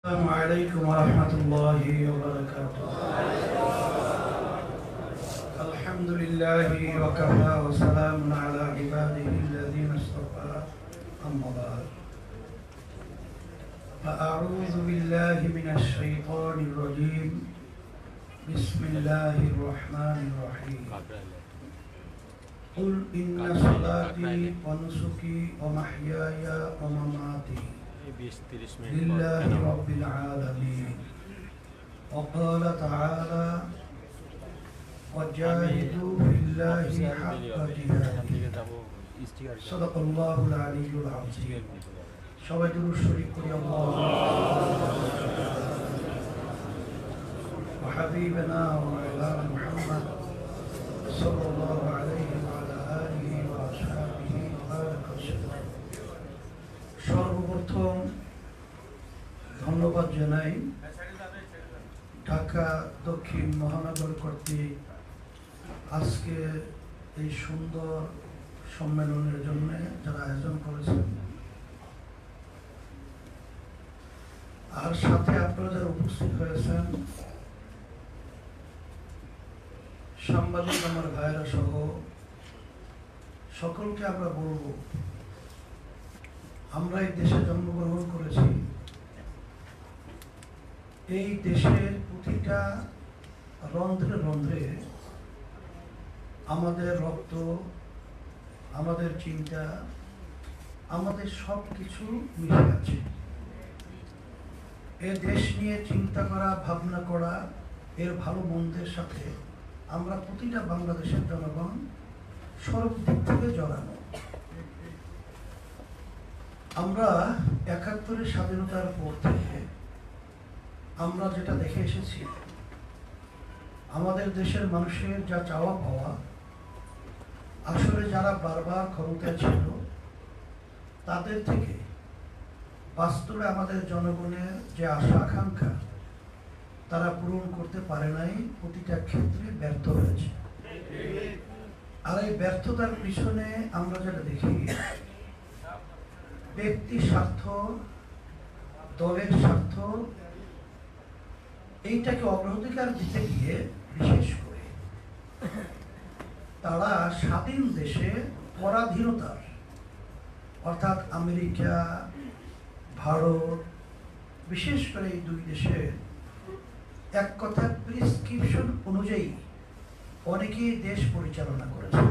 السلام عليكم ورحمة الله وبركاته. الحمد لله وكفى وسلام على عباده الذين اصطفى أما بعد فأعوذ بالله من الشيطان الرجيم بسم الله الرحمن الرحيم قل إن صلاتي ونسكي ومحياي ومماتي لله رب العالمين وقال تعالى وجاهدوا في الله حق جهاده صدق الله العلي العظيم সবাই দুরূদ শরীফ পড়ি وحبيبنا ومولانا محمد صلى الله عليه وعلى آله وأصحابه وبارك وسلم সর্বপ্রথম ধন্যবাদ জানাই ঢাকা দক্ষিণ মহানগর কর্তৃক আজকে এই সুন্দর সম্মেলনের জন্য যারা আয়োজন করেছেন, আর সাথে আপনারা যারা উপস্থিত হয়েছেন সাংবাদিক আমার ভাইরা সহ সকলকে আমরা বলবো, আমরা এই দেশে জন্মগ্রহণ করেছি। এই দেশের প্রতিটা রন্ধ্রে রন্ধ্রে আমাদের রক্ত, আমাদের চিন্তা, আমাদের সব কিছু মিশে আছে। এ দেশ নিয়ে চিন্তা করা, ভাবনা করা, এর ভালো মন্দের সাথে আমরা প্রতিটা বাংলাদেশের জনগণ সর্ব দিক থেকে জড়ানো। আমরা ৭১-এর স্বাধীনতার পর থেকে আমরা যেটা দেখে এসেছি, আমাদের দেশের মানুষের যা চাওয়া পাওয়া, আসলে যারা বারবার ক্ষমতায় ছিল তাদের থেকে বাস্তবে আমাদের জনগণের যে আশা আকাঙ্ক্ষা তারা পূরণ করতে পারে নাই, প্রতিটা ক্ষেত্রে ব্যর্থ হয়েছে। আর এই ব্যর্থতার পিছনে আমরা যেটা দেখি, ব্যক্তি স্বার্থ, দলের স্বার্থ, এইটাকে অগ্রাধিকার দিতে গিয়ে বিশেষ করে তারা স্বাধীন দেশে পরাধীনতার, অর্থাৎ আমেরিকা, ভারত, বিশেষ করে এই দুই দেশের এক কথা প্রেসক্রিপশন অনুযায়ী অনেকেই দেশ পরিচালনা করেছে।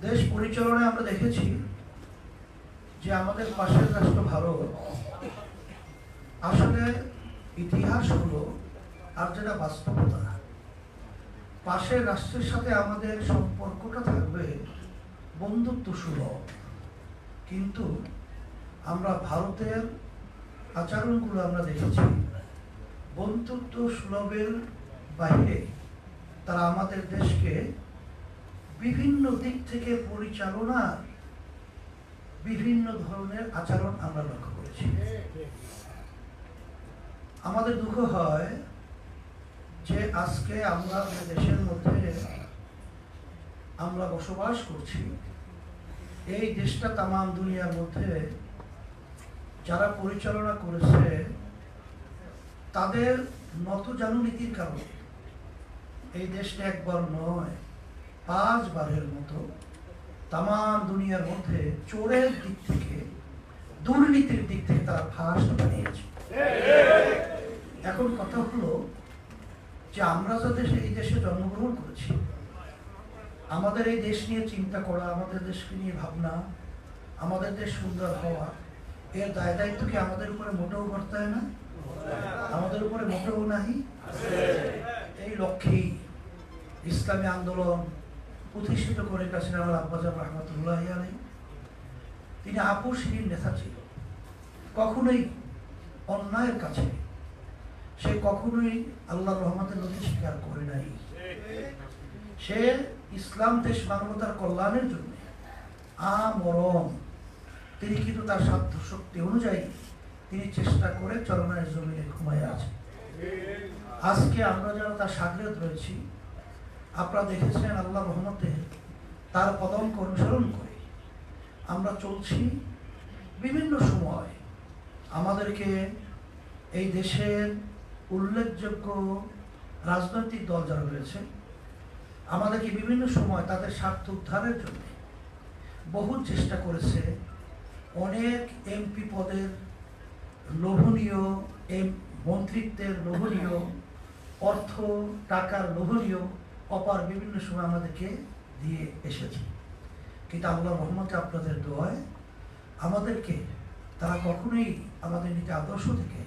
দেশ পরিচালনায় আমরা দেখেছি যে আমাদের পাশের রাষ্ট্র ভারত আসলে ইতিহাস হলো, আর যেটা বাস্তবতা, পাশের রাষ্ট্রের সাথে আমাদের সম্পর্কটা থাকবে বন্ধুত্ব সুলভ, কিন্তু আমরা ভারতের আচরণগুলো আমরা দেখেছি বন্ধুত্ব সুলভের বাইরে তারা আমাদের দেশকে বিভিন্ন দিক থেকে পরিচালনার বিভিন্ন ধরনের আচরণ আমরা লক্ষ্য করেছি। আমাদের দুঃখ হয় যে আজকে আমরা যে দেশের মধ্যে আমরা বসবাস করছি, এই দেশটা তামাম দুনিয়ার মধ্যে যারা পরিচালনা করেছে তাদের নতজানু নীতির কারণে এই দেশটা একবার নয় ৫ বারের মতো তামাম দুনিয়ার মধ্যে চোরের দিক থেকে, দুর্নীতির দিক থেকে তারা ফার্স্ট বানিয়েছে। এখন কথা হলো যে আমরা যাদের এই দেশে জন্মগ্রহণ করেছি, আমাদের এই দেশ নিয়ে চিন্তা করা, আমাদের দেশকে নিয়ে ভাবনা, আমাদের দেশ সুন্দর হওয়া, এর দায় দায়িত্ব কি আমাদের উপরে মোটেও বর্তায় না? আমাদের উপরে মোটেও নাহি। এই লক্ষ্যেই ইসলামী আন্দোলন প্রতিষ্ঠিত করে গেছেন আমার আব্বাজান রহমতুল্লাহ আলাইহি। তিনি আপোষহীন নেতা ছিল, কখনোই অন্যায়ের কাছে সে কখনোই আল্লাহর রহমতের নদী স্বীকার করে নাই। সে ইসলাম দেশ মানবতার কল্যাণের জন্য আমরণ তিনি কিন্তু তার সাধ্য শক্তি অনুযায়ী তিনি চেষ্টা করে চরমায়ের জমিনে ঘুমায় আছে। আজকে আমরা যারা তার সাগরেদ রয়েছি, আপনারা দেখেছেন আল্লাহ রহমতে তার পদঙ্ক অনুসরণ করে আমরা চলছি। বিভিন্ন সময় আমাদেরকে এই দেশের উল্লেখযোগ্য রাজনৈতিক দল যারা রয়েছে আমাদেরকে বিভিন্ন সময় তাদের স্বার্থ উদ্ধারের জন্য বহু চেষ্টা করেছে। অনেক এমপি পদের লোভনীয়, মন্ত্রিত্বের লোভনীয়, অর্থ টাকার লোভনীয় অপার বিভিন্ন সময় আমাদেরকে দিয়ে এসেছে। কিন্তু আল্লাহ রহমতে আপনাদের দোয়ায় আমাদেরকে তারা কখনোই আমাদের নীতি আদর্শ থেকে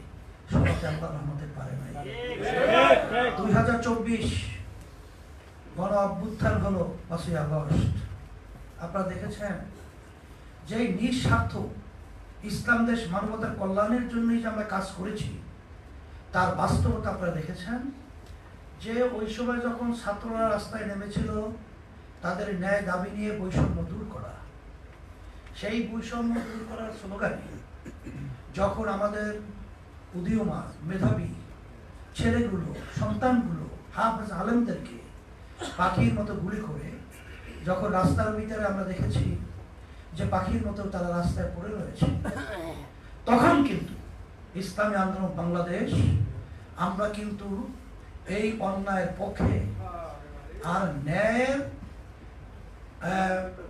সরাতে আল্লাহ রহমতে পারে নাই। 2024 গণ অভ্যুত্থান হলো 5ই আগস্ট। আপনারা দেখেছেন যে নিঃস্বার্থ ইসলাম দেশ মানবতার কল্যাণের জন্যই যে আমরা কাজ করেছি তার বাস্তবতা আপনারা দেখেছেন। যে ওই সময় যখন ছাত্ররা রাস্তায় নেমেছিল তাদের ন্যায় দাবি নিয়ে বৈষম্য দূর করা, সেই বৈষম্য দূর করার স্লোগানে যখন আমাদের উদীয়মান মেধাবী ছেলেগুলো, সন্তানগুলো, হাফেজ আলেমদেরকে পাখির মতো গুলি করে যখন রাস্তার ভিতরে আমরা দেখেছি যে পাখির মতো তারা রাস্তায় পড়ে রয়েছে, তখন কিন্তু ইসলামী আন্দোলন বাংলাদেশ আমরা কিন্তু এই অন্যায়ের পক্ষে আর ন্যায়ের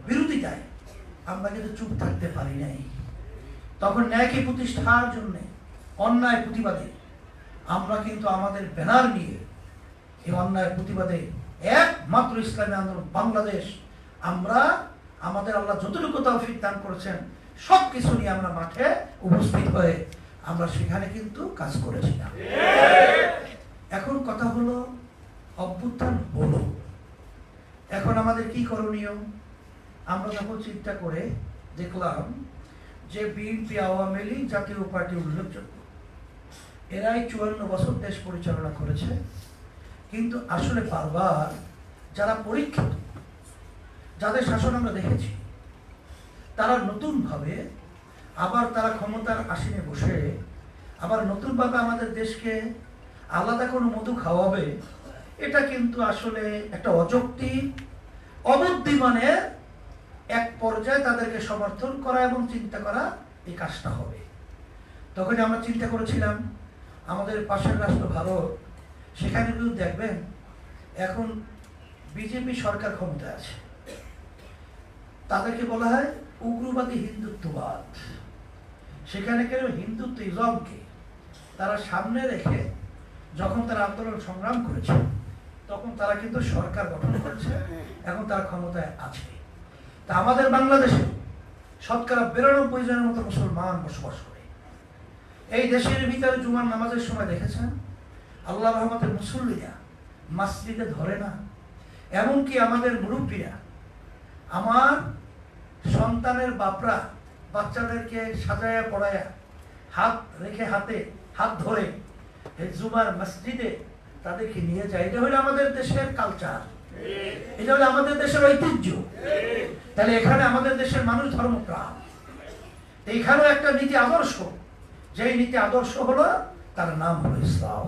বিরোধিতায় আমরা কিন্তু চুপ থাকতে পারি নাই। তখন ন্যায়কে প্রতিষ্ঠার জন্য অন্যায় প্রতিবাদে আমরা কিন্তু আমাদের ব্যানার নিয়ে এই অন্যায় প্রতিবাদে একমাত্র ইসলামী আন্দোলন বাংলাদেশ আমরা আমাদের আল্লাহ যতটুকু তৌফিক দান করেছেন সব কিছু নিয়ে আমরা মাঠে উপস্থিত হয়ে আমরা সেখানে কিন্তু কাজ করেছিলাম। এখন কথা হলো অভ্যুত্থান হলো, এখন আমাদের কি করণীয়? আমরা যখন চিন্তা করে দেখলাম যে বিএনপি, আওয়ামী লীগ, জাতীয় পার্টি উল্লেখযোগ্য, এরাই 54 বছর দেশ পরিচালনা করেছে। কিন্তু আসলে বারবার যারা পরীক্ষিত, যাদের শাসন আমরা দেখেছি, তারা নতুনভাবে আবার তারা ক্ষমতার আসনে বসে আবার নতুনভাবে আমাদের দেশকে আলাদা কোনো মধু খাওয়াবে, এটা কিন্তু আসলে একটা অযৌক্তিক, অবুদ্ধিমানের এক পর্যায়ে তাদেরকে সমর্থন করা এবং চিন্তা করা এই কাজটা হবে। তখন আমরা চিন্তা করেছিলাম আমাদের পাশের রাষ্ট্র ভারত, সেখানে কিন্তু দেখবেন এখন বিজেপি সরকার ক্ষমতায় আছে, তাদেরকে বলা হয় উগ্রবাদী হিন্দুত্ববাদ। সেখানে কেন হিন্দুত্ব ইজমকে তারা সামনে রেখে যখন তারা আন্দোলন সংগ্রাম করেছে তখন তারা কিন্তু সরকার গঠন করেছে, এখন তারা ক্ষমতায় আছে। তা আমাদের বাংলাদেশে শতকরা 92 জনের মতো মুসলমান বসবাস করে। এই দেশের ভিতরে জুমার নামাজের সময় দেখেছেন আল্লাহ রহমতের মুসল্লিরা মসজিদে ধরে না, এমনকি আমাদের মুরব্বীরা, আমার সন্তানের বাপরা বাচ্চাদেরকে সাজায়া পড়ায়া হাত রেখে হাতে হাত ধরে এই জুমার মসজিদে তাদেরকে নিয়ে যায়। এটা হলো আমাদের দেশের কালচার, এটা হলো আমাদের দেশের ঐতিহ্য। তাহলে এখানে আমাদের দেশের মানুষ ধর্মপ্রাণ, এইখানেও একটা নীতি আদর্শ, যেই নীতি আদর্শ হলো তার নাম হলো ইসলাম।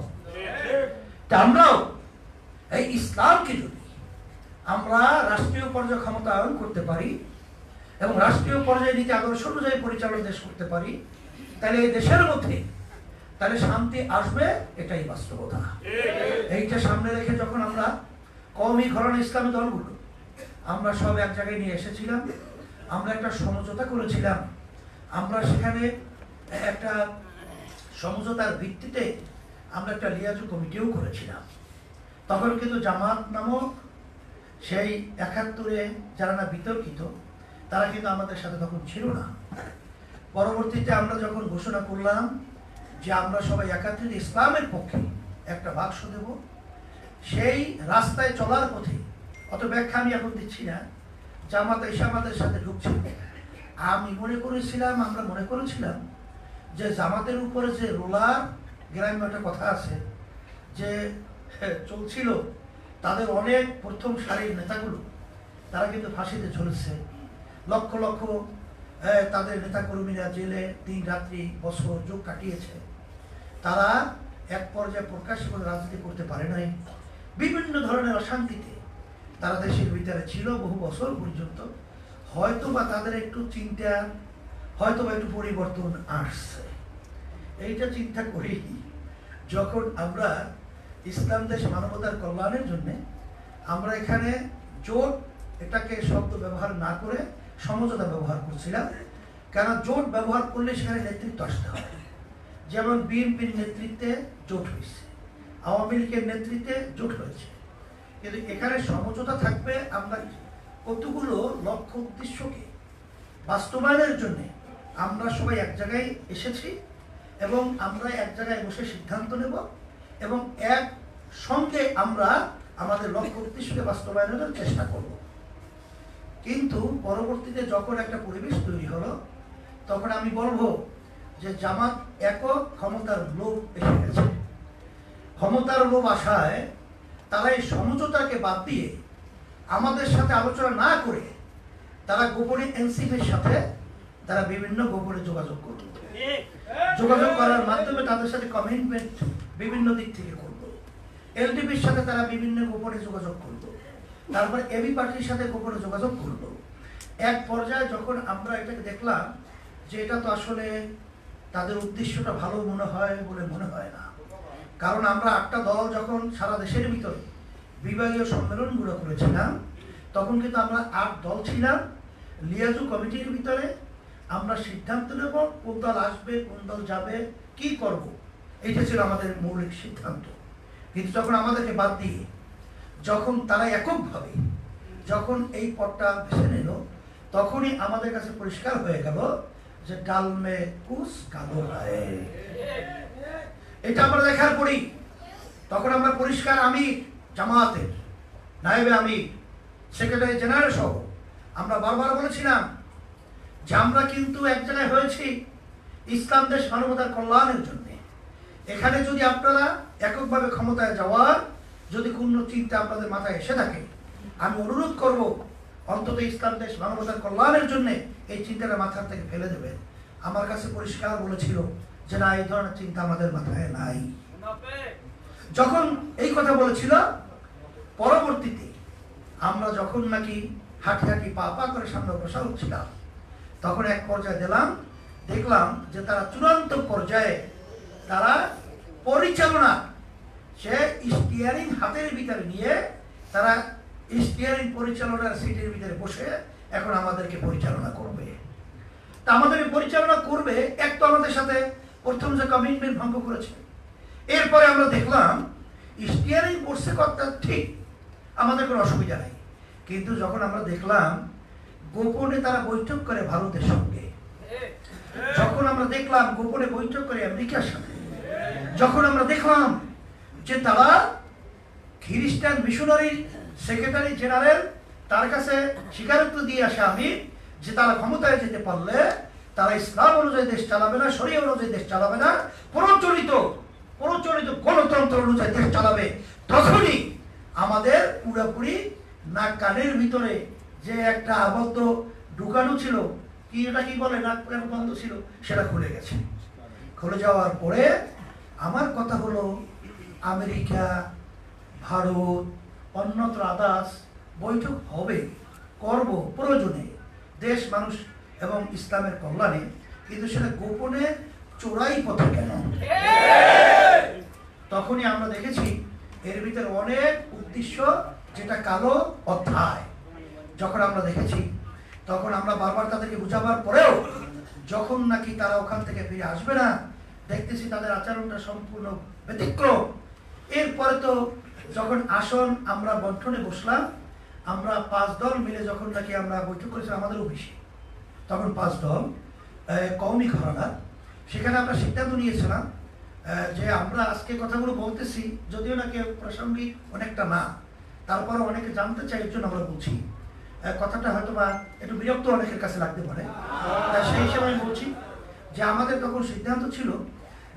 তা আমরাও এই ইসলামকে যদি আমরা রাষ্ট্রীয় পর্যায়ে ক্ষমতায়ন করতে পারি এবং রাষ্ট্রীয় পর্যায়ে নীতি আদর্শ অনুযায়ী পরিচালনা দেশ করতে পারি, তাহলে এই দেশের মধ্যে তাহলে শান্তি আসবে, এটাই বাস্তবতা। এইটা সামনে রেখে যখন আমরা কওমি ঘরানা ইসলামী দলগুলো আমরা সব এক জায়গায় নিয়ে এসেছিলাম, আমরা একটা সমঝোতা করেছিলাম। আমরা সেখানে একটা সমঝোতার ভিত্তিতে আমরা একটা লিয়াজু কমিটিও করেছিলাম। তখন কিন্তু জামাত নামক সেই 71-এ যারা না বিতর্কিত, তারা কিন্তু আমাদের সাথে তখন ছিল না। পরবর্তীতে আমরা যখন ঘোষণা করলাম যে আমরা সবাই 71 ইসলামের পক্ষে একটা বাক্স দেব, সেই রাস্তায় চলার পথে, অত ব্যাখ্যা আমি এখন দিচ্ছি না, জামাত এসে আমাদের সাথে ঢুকছিল। আমরা মনে করেছিলাম যে জামাতের উপরে যে রোলার গ্রামে একটা কথা আছে যে চলছিল, তাদের অনেক প্রথম সারির নেতাগুলো তারা কিন্তু ফাঁসিতে ঝুলছে, লক্ষ লক্ষ তাদের নেতাকর্মীরা জেলে দিন রাত্রি বছর যুগ কাটিয়েছে। তারা এক পর্যায়ে প্রকাশ্য করে রাজনীতি করতে পারে নাই, বিভিন্ন ধরনের অশান্তিতে তারা দেশের ভিতরে ছিল বহু বছর পর্যন্ত। হয়তো বা তাদের একটু চিন্তা, হয়তো বা একটু পরিবর্তন আসছে, এইটা চিন্তা করি যখন আমরা ইসলাম দেশ মানবতার কল্যাণের জন্য আমরা এখানে জোট এটাকে শব্দ ব্যবহার না করে সমঝোতা ব্যবহার করছিলাম। কারণ জোট ব্যবহার করলে সেখানে নেতৃত্ব আসতে হয়। যেমন বিএনপির নেতৃত্বে জোট হয়েছে, আওয়ামী লীগের নেতৃত্বে জোট হয়েছে, কিন্তু এখানে সমঝোতা থাকবে আমরা কতগুলো লক্ষ্য উদ্দেশ্যকে বাস্তবায়নের জন্য আমরা সবাই এক জায়গায় এসেছি এবং আমরা এক জায়গায় বসে সিদ্ধান্ত নেব এবং এক সঙ্গে আমরা আমাদের লক্ষ্য উদ্দেশ্যকে বাস্তবায়নের চেষ্টা করব। কিন্তু পরবর্তীতে যখন একটা পরিবেশ তৈরি হলো তখন আমি বলবো যে জামাত একক ক্ষমতার লোভ এসে গেছে। ক্ষমতার লোভ আসায় তারা এই সমঝোতাকে বাদ দিয়ে আমাদের সাথে আলোচনা না করে তারা গোপনে এনসিপির সাথে তারা বিভিন্ন গোপনে যোগাযোগ করত। যোগাযোগ করার মাধ্যমে তাদের সাথে কমিটমেন্ট বিভিন্ন দিক থেকে করত। এলডিপির সাথে তারা বিভিন্ন গোপনে যোগাযোগ করত, তারপর এবি পার্টির সাথে গোপনে যোগাযোগ করত। এক পর্যায়ে যখন আমরা এটাকে দেখলাম যে এটা তো আসলে তাদের উদ্দেশ্যটা ভালো মনে হয় বলে মনে হয় না। কারণ আমরা 8টা দল যখন সারা দেশের ভিতরে বিভাগীয় সম্মেলনগুলো করেছিলাম তখন কিন্তু আমরা 8 দল ছিলাম। লিয়াজু কমিটির ভিতরে আমরা সিদ্ধান্ত নেব কোন দল আসবে, কোন দল যাবে, কি করব, এইটা ছিল আমাদের মৌলিক সিদ্ধান্ত। কিন্তু যখন আমাদেরকে বাদ দিয়ে যখন তারা এককভাবে যখন এই পথটা বেছে নিল তখনই আমাদের কাছে পরিষ্কার হয়ে গেল যে ডাল মে কুছ কালো রায়। এটা আমরা দেখার পরই তখন আমরা পরিষ্কার, আমি জামায়াতের নায়েবে আমি সেক্রেটারি জেনারেল সহ আমরা বারবার বলেছিলাম যে আমরা কিন্তু এক জায়গায় হয়েছি ইসলাম দেশ মানবতার কল্যাণের জন্য। এখানে যদি আপনারা এককভাবে ক্ষমতায় যাওয়ার যদি কোনো চিন্তা আপনাদের মাথায় এসে থাকে, আমি অনুরোধ করব অন্তত ইসলাম দেশ মানবতার কল্যাণের জন্য এই চিন্তাটা মাথার থেকে ফেলে দেবেন। আমার কাছে পরিষ্কার বলেছিল যে না, এই ধরনের চিন্তা আমাদের মাথায় নাই। যখন এই কথা বলেছিল পরবর্তীতে আমরা যখন নাকি হাঁটি হাঁটি পা পা করে সামনে বসা হচ্ছিলাম তখন এক পর্যায়ে দেখলাম যে তারা চূড়ান্ত পর্যায়ে তারা পরিচালনা সে স্টিয়ারিং হাতের ভিতরে নিয়ে তারা স্টিয়ারিং পরিচালনার সিটের ভিতরে বসে এখন আমাদেরকে পরিচালনা করবে। তা আমাদের পরিচালনা করবে, এক তো আমাদের সাথে প্রথম যে কমিটমেন্ট ভঙ্গ করেছে, এরপরে আমরা দেখলাম স্টিয়ারিং বসছে কথা ঠিক, আমাদের কোনো অসুবিধা নাই। কিন্তু যখন আমরা দেখলাম গোপনে তারা বৈঠক করে ভারতের সঙ্গে, যখন আমরা দেখলাম গোপনে বৈঠক করে আমেরিকার সাথে, যখন আমরা দেখলাম যে তারা খ্রিস্টান মিশনারি সেক্রেটারি জেনারেল তার কাছে স্বীকারোক্তি দিয়ে আসে আমি যে তারা ক্ষমতায় যেতে পারলে তারা ইসলাম অনুযায়ী দেশ চালাবে না, শরিয়া অনুযায়ী দেশ চালাবে না, প্রচলিত গণতন্ত্র অনুযায়ী দেশ চালাবে, তখনই আমাদের পুরোপুরি নাক কানের ভিতরে যে একটা আবদ্ধ ঢুকানো ছিল, কি এটা কি বলে নাক কান বন্ধ ছিল, সেটা খুলে গেছে। খুলে যাওয়ার পরে আমার কথা হলো আমেরিকা, ভারত, অন্যত্র আদার্স বৈঠক হবে, করব প্রয়োজনে দেশ মানুষ এবং ইসলামের কল্যাণে, কিন্তু সেটা গোপনে চোরাই পথে কেন? তখনই আমরা দেখেছি এর ভিতরে অনেক উদ্দেশ্য, যেটা কালো অধ্যায়। যখন আমরা দেখেছি তখন আমরা বারবার তাদেরকে বুঝাবার পরেও যখন নাকি তারা ওখান থেকে ফিরে আসবে না, দেখতেছি তাদের আচরণটা সম্পূর্ণ ব্যতিক্রম। এরপরে তো যখন আসন আমরা বন্টনে বসলাম, আমরা 5 দল মিলে যখন নাকি আমরা বৈঠক করেছিলাম আমাদের অফিসে, তখন 5 দল কওমি ঘরানা, সেখানে আমরা সিদ্ধান্ত নিয়েছিলাম যে আমরা আজকে কথাগুলো বলতেছি, যদিও নাকি প্রাসঙ্গিক অনেকটা না, তারপরে অনেকে জানতে চাই এর জন্য আমরা বলছি। কথাটা হয়তো বা একটু বিরক্ত অনেকের কাছে লাগতে পারে, সেই হিসেবে আমি বলছি যে আমাদের তখন সিদ্ধান্ত ছিল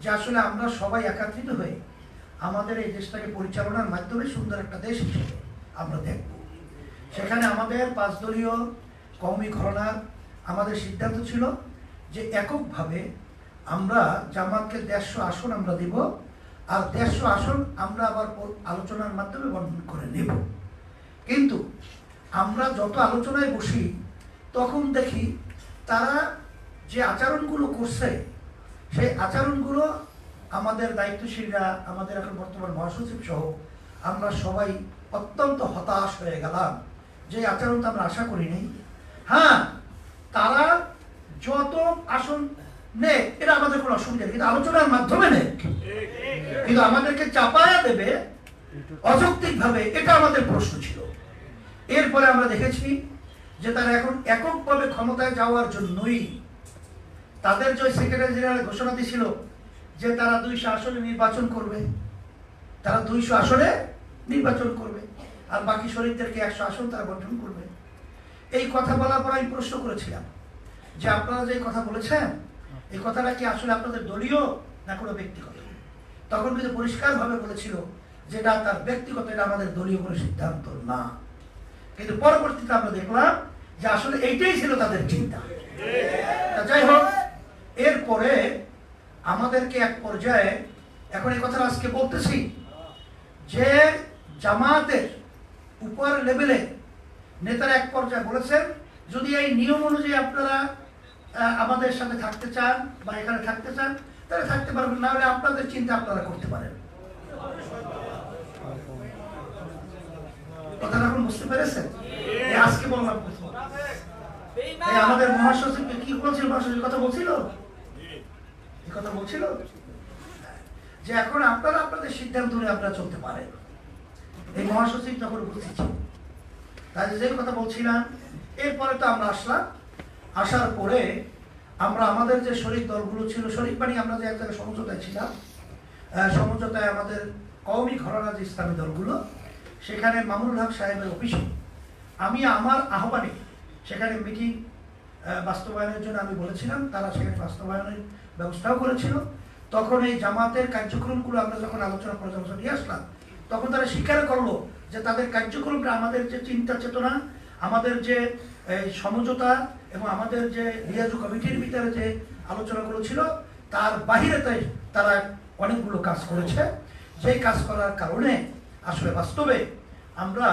যে আসলে আমরা সবাই একত্রিত হয়ে আমাদের এই দেশটাকে পরিচালনার মাধ্যমে সুন্দর একটা দেশ হিসেবে আমরা দেখব। সেখানে আমাদের 5 দলীয় কওমি ঘরানার আমাদের সিদ্ধান্ত ছিল যে এককভাবে আমরা জামাতকে 150 আসন আমরা দেব, আর 150 আসন আমরা আবার আলোচনার মাধ্যমে বন্টন করে নেব। কিন্তু আমরা যত আলোচনায় বসি তখন দেখি তারা যে আচরণগুলো করছে সেই আচরণগুলো আমাদের দায়িত্বশীলরা, আমাদের এখন বর্তমান মহাসচিব সহ আমরা সবাই অত্যন্ত হতাশ হয়ে গেলাম, যে আচরণ তো আমরা আশা করিনি। হ্যাঁ, তারা যত আসন নেই এটা আমাদের কোনো অসুবিধা নেই, কিন্তু আলোচনার মাধ্যমে নেই, কিন্তু আমাদেরকে চাপায়া দেবে অযৌক্তিকভাবে, এটা আমাদের প্রশ্ন ছিল। এরপরে আমরা দেখেছি যে তারা এখন এককভাবে ক্ষমতায় যাওয়ার জন্যই তাদের যে সেক্রেটারি জেনারেল ঘোষণা দিয়েছিল যে তারা 200 আসনে নির্বাচন করবে, তারা 200 আসনে নির্বাচন করবে, আর বাকি শরীরদেরকে 100 আসন তারা বন্টন করবে। এই কথা বলার পর আমি প্রশ্ন করেছিলাম যে আপনারা যে কথা বলেছেন, এই কথাটা কি আসলে আপনাদের দলীয় না কোনো ব্যক্তিগত? তখন কিন্তু পরিষ্কারভাবে বলেছিল যে এটা তার ব্যক্তিগত, এটা আমাদের দলীয় কোনো সিদ্ধান্ত না। কিন্তু পরবর্তীতে আমরা দেখলাম যে আসলে এইটাই ছিল তাদের চিন্তা। যাই হোক, এরপরে আমাদেরকে এক পর্যায়ে, এখন এই কথা আজকে বলতেছি, যে জামাতের উপর লেভেলে নেতারা এক পর্যায়ে বলেছেন যদি এই নিয়ম অনুযায়ী আপনারা আমাদের সাথে থাকতে চান বা এখানে থাকতে চান তাহলে থাকতে পারবেন, না হলে আপনাদের চিন্তা আপনারা করতে পারেন। কথাটা এখন বুঝতে পেরেছেন? আজকে বললাম আমাদের মহাসচিবকে কি বলছিল, মহাসচিব কথা বলছিল, এই কথা বলছিল যে এখন আপনারা আপনাদের সিদ্ধান্ত নিয়ে আপনারা চলতে পারেন। এই মহাসচিব তখন উপস্থিত ছিল, তাই যে কথা বলছিলাম। এরপরে তো আমরা আসলাম, আসার পরে আমরা আমাদের যে শরিক দলগুলো ছিল, শরিক মানে আমরা যে এক জায়গায় সমঝোতায় ছিলাম, সমঝোতায় আমাদের কওমি ঘরানা যে ইসলামী দলগুলো, সেখানে মামুনুল হক সাহেবের অফিসে আমি আমার আহ্বানে সেখানে মিটিং বাস্তবায়নের জন্য আমি বলেছিলাম, তারা সেখানে বাস্তবায়নের ব্যবস্থাও করেছিল। তখন এই জামাতের কার্যক্রমগুলো আমরা যখন আলোচনা পর্যালোচনা নিয়ে আসলাম, তখন তারা স্বীকার করলো যে তাদের কার্যক্রমটা আমাদের যে চিন্তা চেতনা, আমাদের যে সমঝোতা এবং আমাদের যে রিয়াজু কমিটির ভিতরে যে আলোচনাগুলো ছিল তার বাহিরে তারা অনেকগুলো কাজ করেছে। যেই কাজ করার কারণে আসলে বাস্তবে আমরা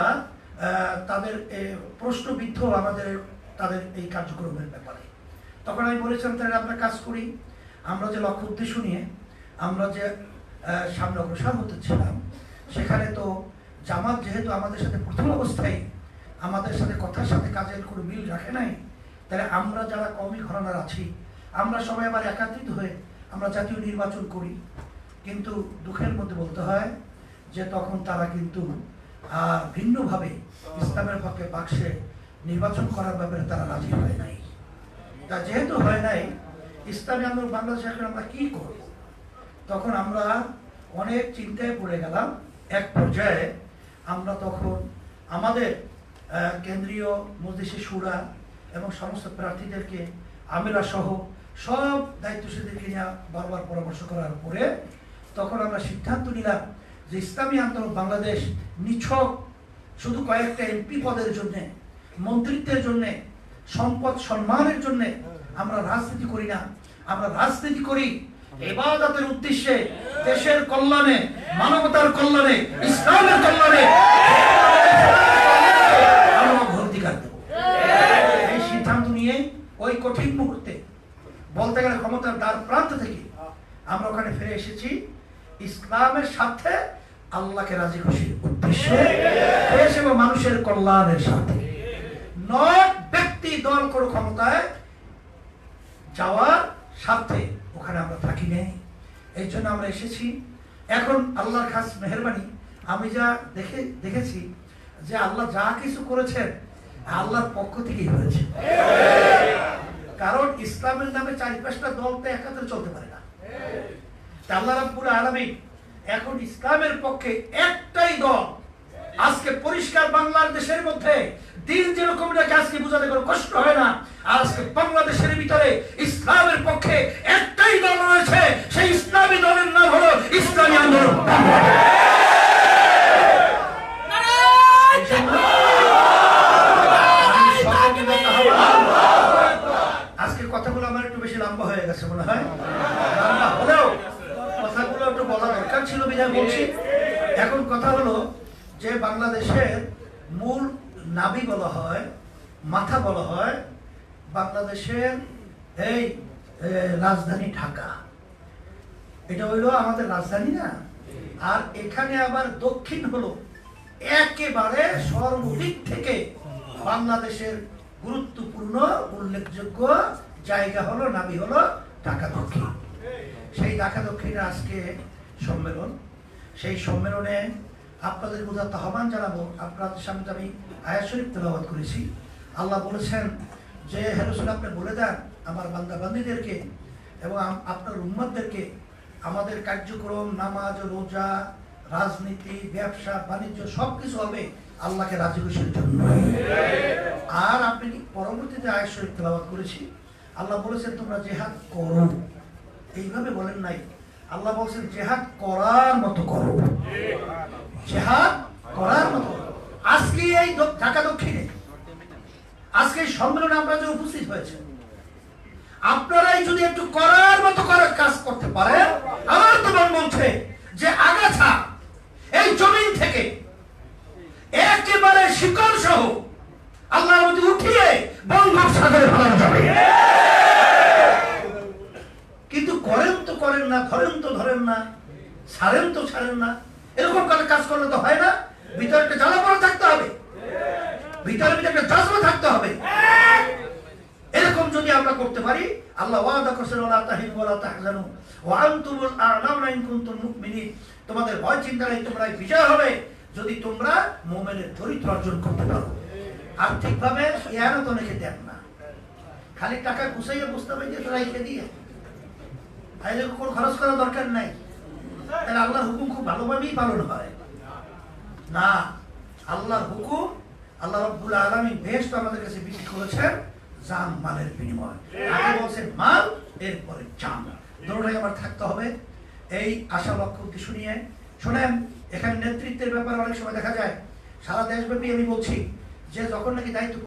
তাদের প্রশ্নবিদ্ধ আমাদের তাদের এই কার্যক্রমের ব্যাপারে। তখন আমি বলেছিলাম তাহলে আমরা কাজ করি, আমরা যে লক্ষ্য উদ্দেশ্য নিয়ে আমরা যে সামনে অগ্রসর হতে ছিলাম, সেখানে তো জামাত যেহেতু আমাদের সাথে প্রথম অবস্থায় আমাদের সাথে কথার সাথে কাজের কোনো মিল রাখে নাই, তাহলে আমরা যারা কওমি ঘরানার আছি আমরা সবাই আবার একত্রিত হয়ে আমরা জাতীয় নির্বাচন করি। কিন্তু দুঃখের মধ্যে বলতে হয় যে তখন তারা কিন্তু ভিন্নভাবে ইসলামের পক্ষে বাক্সে নির্বাচন করার ব্যাপারে তারা রাজি হয় নাই। তা যেহেতু হয় নাই, ইসলামী আন্দোলন বাংলাদেশে এখন আমরা কি করব? তখন আমরা অনেক চিন্তায় পড়ে গেলাম। এক পর্যায়ে আমরা তখন আমাদের কেন্দ্রীয় মজলিসে শুরা এবং সমস্ত প্রার্থীদেরকে আমিরা সহ সব দায়িত্বশীলদেরকে নিয়ে বারবার পরামর্শ করার পরে তখন আমরা সিদ্ধান্ত নিলাম যে ইসলামী আন্দোলন বাংলাদেশ নিছক শুধু কয়েকটা এমপি পদের জন্যে, মন্ত্রিত্বের জন্যে, সম্পদ সম্মানের জন্যে আমরা রাজনীতি করি না। আমরা রাজনীতি করি ইবাদতের উদ্দেশ্যে, দেশের কল্যাণে, মানবতার কল্যাণে, ইসলামের কল্যাণে অগ্রাধিকার দেব। এই সিদ্ধান্ত নিয়ে ওই কঠিন মুহূর্তে বলতে গেলে ক্ষমতার দ্বার প্রান্ত থেকে আমরা ওখানে ফিরে এসেছি ইসলামের সাথে, আল্লাহকে রাজি খুশির উদ্দেশ্যে, দেশ এবং মানুষের কল্যাণের সাথে, নয় ব্যক্তি দল কোনো ক্ষমতায় যাওয়ার স্বার্থে ওখানে আমরা থাকি নেই। এই জন্য আমরা এসেছি। এখন আল্লাহর খাস মেহেরবানি, আমি যা দেখেছি যে আল্লাহ যা কিছু করেছেন আল্লাহর পক্ষ থেকেই হয়েছে। কারণ ইসলামের নামে 4-5টা দল তো একত্রে চলতে পারে না। আল্লাহ রাব্বুল আলামিন এখন ইসলামের পক্ষে একটাই দল। আজকে পরিষ্কার বাংলাদেশের মধ্যে দিন যেরকম আজকে বোঝাতে কোনো কষ্ট হয় না, আর আজকে বাংলাদেশের ভিতরে ইসলামের পক্ষে একটাই দল রয়েছে, সেই ইসলামী দলের নাম হলো ইসলামী আন্দোলন। আজকের কথাগুলো আমার একটু বেশি লম্বা হয়ে গেছে মনে হয়, লম্বা হলেও কথাগুলো একটু বলা দরকার ছিল বিধায় বলছি। এখন কথা হলো যে বাংলাদেশের মূল নাভি বলা হয়, মাথা বলা হয় বাংলাদেশের এই রাজধানী ঢাকা। এটা হইলো আমাদের রাজধানী না, আর এখানে আবার দক্ষিণ হলো একেবারে সর্বদিক থেকে বাংলাদেশের গুরুত্বপূর্ণ উল্লেখযোগ্য জায়গা হলো নাবি হলো ঢাকা দক্ষিণ। সেই ঢাকা দক্ষিণে আজকে সম্মেলন। সেই সম্মেলনে আপনাদের উদাত্ত আহ্বান জানাবো। আপনাদের সামনে আমি আয়াত শরীফ তেলাওয়াত করেছি। আল্লাহ বলেছেন যে হে রাসূল আপনি বলে দেন আমার বান্দা বান্দীদেরকে এবং আপনার উম্মতদেরকে আমাদের কার্যক্রম, নামাজ, রোজা, রাজনীতি, ব্যবসা বাণিজ্য সবকিছু হবে আল্লাহকে রাজি খুশির জন্য। আর আপনি পরবর্তীতে আয়াত শরীফ তেলাওয়াত করেছি, আল্লাহ বলেছেন তোমরা জিহাদ করো, এইভাবে বলেন নাই। আল্লাহ বলছেন জিহাদ করার মতো করো, জিহাদ করার মতো। আজকে এই ঢাকা দক্ষিণে আজকে এই সম্মেলনে আমরা যে উপস্থিত হয়েছে, আপনারাই যদি একটু করার মতো করে কাজ করতে পারেন, আমার তো মন বলছে যে আগাছা এই জমিন থেকে একেবারে শিকড় সহ আল্লাহর মধ্যে উঠিয়ে বঙ্গোপসাগরে ফেলানো যাবে। কিন্তু করেন তো করেন না, ধরেন তো ধরেন না, ছাড়েন তো ছাড়েন না। এরকম করে কাজ করলে তো হয় না। ভিতরে একটা জ্বালাপড়া থাকতে হবে, ভিতরে একটা জজবা থাকতে হবে। এরকম যদি আমরা করতে পারি, আল্লাহ ওয়াদা করেছেন ওয়ালা তাহিনু ওয়ালা তাহজানু ওয়া আনতুমুল আ'লাউনা ইন কুনতুম মুমিনিন। তোমাদের ভয় চিন্তা নেই, তোমরা বিজয় হবে যদি তোমরা মুমিনের চরিত্র অর্জন করতে পারো। আর্থিকভাবে ইহানত অনেকে দেন না, খালি টাকা গুছাইয়া বুঝতে হবে যে রাইখে দিয়ে তাইলে কোনো খরচ করার দরকার নাই। তাহলে আল্লাহর হুকুম খুব ভালোভাবেই পালন হয় না। আল্লাহর হুকুম আল্লাহ রাব্বুল আলামিন বেহেশত আমাদের কাছে বিক্রি করেছেন জান মালের বিনিময়। আগে বলছেন মাল, এরপরে জান, দুটোটাই আমার থাকতে হবে। এই আশা লক্ষ্য উদ্দেশ্য নিয়ে শোনেন, এখানে নেতৃত্বের ব্যাপারে অনেক সময় দেখা যায় সারা দেশব্যাপী আমি বলছি যে যখন নাকি দায়িত্ব